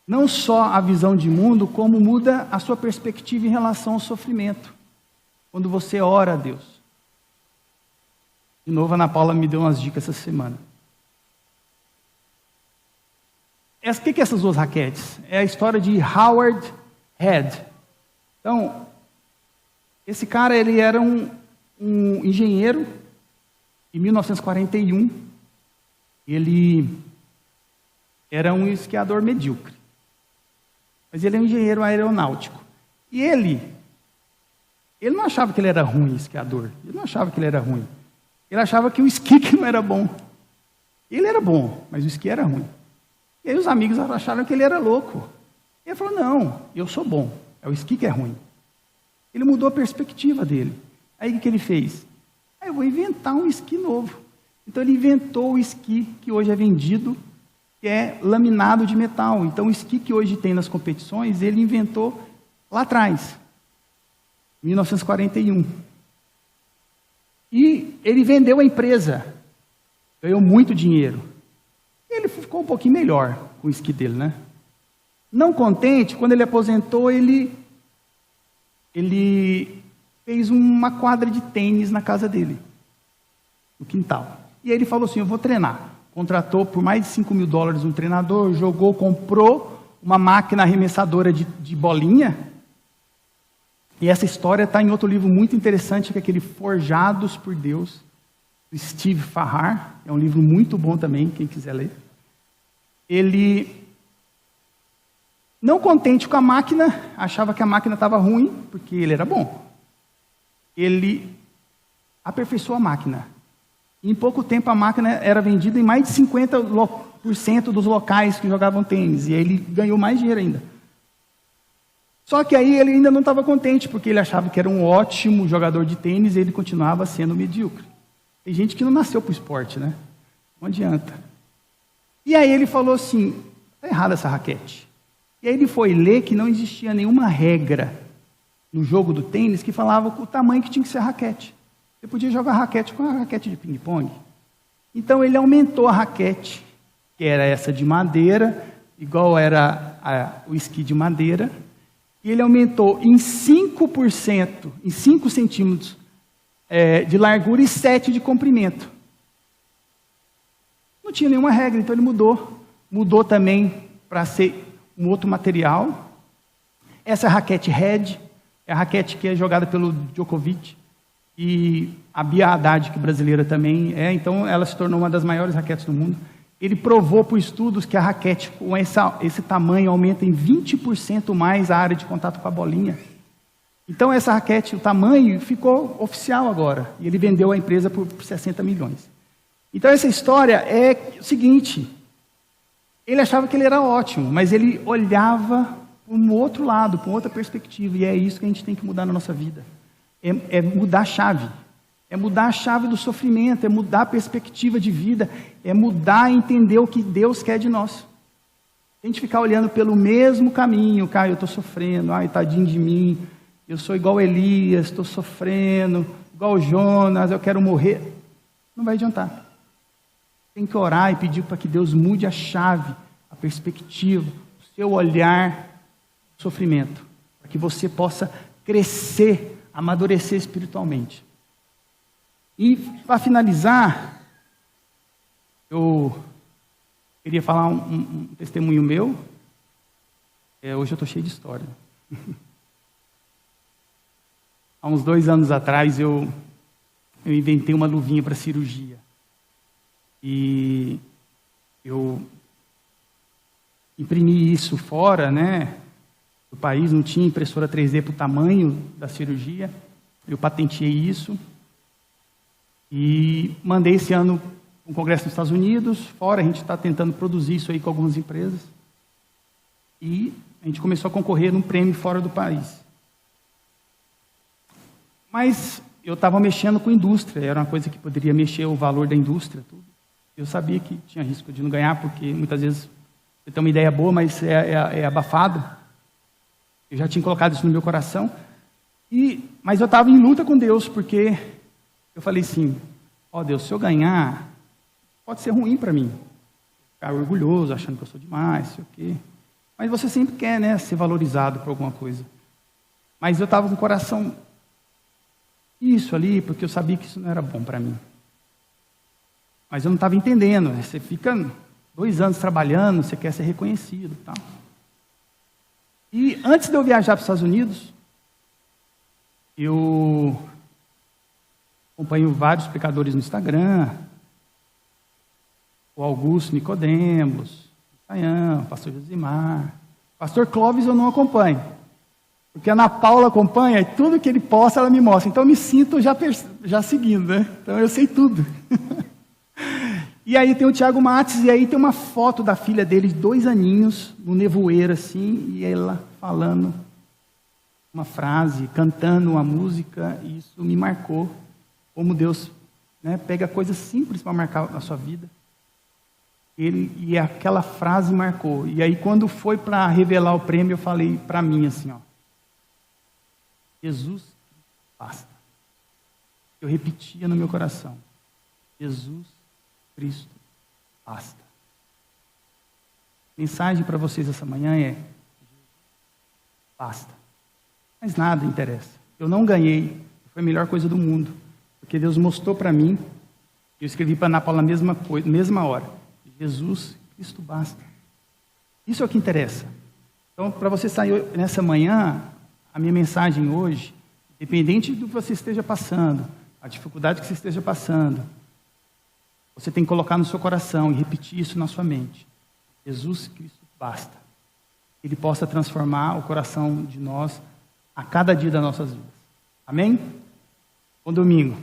não só a visão de mundo, como muda a sua perspectiva em relação ao sofrimento. Quando você ora a Deus. De novo, a Ana Paula me deu umas dicas essa semana. O que é essas 2 raquetes? É a história de Howard Head. Então, esse cara, ele era um engenheiro. Em 1941, ele era um esquiador medíocre. Mas ele é um engenheiro aeronáutico. E ele não achava que ele era ruim, esquiador. Ele não achava que ele era ruim. Ele achava que o esqui que não era bom. Ele era bom, mas o esqui era ruim. E aí os amigos acharam que ele era louco. E ele falou, não, eu sou bom, é o esqui que é ruim. Ele mudou a perspectiva dele. Aí o que ele fez? Eu vou inventar um esqui novo. Então ele inventou o esqui que hoje é vendido, que é laminado de metal. Então o esqui que hoje tem nas competições, ele inventou lá atrás, em 1941. E ele vendeu a empresa, ganhou muito dinheiro. Ele ficou um pouquinho melhor com o esqui dele, né? Não contente, quando ele aposentou, ele fez uma quadra de tênis na casa dele, no quintal. E aí ele falou assim, eu vou treinar. Contratou por mais de $5.000 um treinador, comprou uma máquina arremessadora de bolinha. E essa história está em outro livro muito interessante, que é aquele Forjados por Deus, do Steve Farrar. É um livro muito bom também, quem quiser ler. Ele, não contente com a máquina, achava que a máquina estava ruim, porque ele era bom. Ele aperfeiçoou a máquina. Em pouco tempo a máquina era vendida em mais de 50% dos locais que jogavam tênis. E aí ele ganhou mais dinheiro ainda. Só que aí ele ainda não estava contente, porque ele achava que era um ótimo jogador de tênis e ele continuava sendo medíocre. Tem gente que não nasceu para o esporte, né? Não adianta. E aí ele falou assim, está errada essa raquete. E aí ele foi ler que não existia nenhuma regra no jogo do tênis que falava o tamanho que tinha que ser a raquete. Você podia jogar raquete com a raquete de ping-pong. Então ele aumentou a raquete, que era essa de madeira, igual era o esqui de madeira, e ele aumentou em 5%, em 5 centímetros de largura e 7 de comprimento. Não tinha nenhuma regra, então ele mudou. Mudou também para ser um outro material. Essa é a raquete Red, é a raquete que é jogada pelo Djokovic, e a Bia Haddad, que brasileira também é, então ela se tornou uma das maiores raquetes do mundo. Ele provou por estudos que a raquete com esse tamanho aumenta em 20% mais a área de contato com a bolinha. Então essa raquete, o tamanho, ficou oficial agora. E ele vendeu a empresa por 60 milhões. Então essa história é o seguinte: ele achava que ele era ótimo, mas ele olhava para um outro lado, para outra perspectiva. E é isso que a gente tem que mudar na nossa vida. É mudar a chave. É mudar a chave do sofrimento, é mudar a perspectiva de vida, é mudar e entender o que Deus quer de nós. A gente ficar olhando pelo mesmo caminho, cara, eu estou sofrendo, ai, tadinho de mim, eu sou igual Elias, estou sofrendo, igual Jonas, eu quero morrer. Não vai adiantar. Tem que orar e pedir para que Deus mude a chave, a perspectiva, o seu olhar do sofrimento, para que você possa crescer, amadurecer espiritualmente. E, para finalizar, eu queria falar um testemunho meu. Hoje eu estou cheio de história. Há uns 2 anos atrás, eu inventei uma luvinha para cirurgia. E eu imprimi isso fora, né, do país, não tinha impressora 3D para o tamanho da cirurgia. Eu patenteei isso. E mandei esse ano para um congresso nos Estados Unidos, fora, a gente está tentando produzir isso aí com algumas empresas. E a gente começou a concorrer num prêmio fora do país. Mas eu estava mexendo com indústria, era uma coisa que poderia mexer o valor da indústria, tudo. Eu sabia que tinha risco de não ganhar, porque muitas vezes você tem uma ideia boa, mas é abafado. Eu já tinha colocado isso no meu coração. Mas eu estava em luta com Deus, porque eu falei assim, ó Deus, se eu ganhar, pode ser ruim para mim. Ficar orgulhoso, achando que eu sou demais, sei o quê. Mas você sempre quer, né, ser valorizado por alguma coisa. Mas eu estava com o coração isso ali, porque eu sabia que isso não era bom para mim. Mas eu não estava entendendo. Você fica 2 anos trabalhando, você quer ser reconhecido e tal. E antes de eu viajar para os Estados Unidos, eu acompanho vários pecadores no Instagram, o Augusto Nicodemos, o Sayão, o pastor Josimar. Pastor Clóvis eu não acompanho, porque a Ana Paula acompanha e tudo que ele posta ela me mostra. Então eu me sinto já seguindo, né? Então eu sei tudo. E aí tem o Tiago Mates, e aí tem uma foto da filha dele de 2 aninhos, no nevoeiro assim, e ela falando uma frase, cantando uma música, e isso me marcou. Como Deus, né, pega coisas simples para marcar a sua vida. E aquela frase marcou. E aí quando foi para revelar o prêmio, eu falei para mim assim, ó, Jesus, basta. Eu repetia no meu coração, Jesus Cristo, basta. A mensagem para vocês essa manhã é, basta. Mas nada interessa. Eu não ganhei, foi a melhor coisa do mundo. Porque Deus mostrou para mim, eu escrevi para a Ana Paula na mesma hora. Jesus Cristo basta. Isso é o que interessa. Então, para você sair nessa manhã, a minha mensagem hoje, independente do que você esteja passando, a dificuldade que você esteja passando, você tem que colocar no seu coração e repetir isso na sua mente. Jesus Cristo basta. Ele possa transformar o coração de nós a cada dia das nossas vidas. Amém? Bom domingo.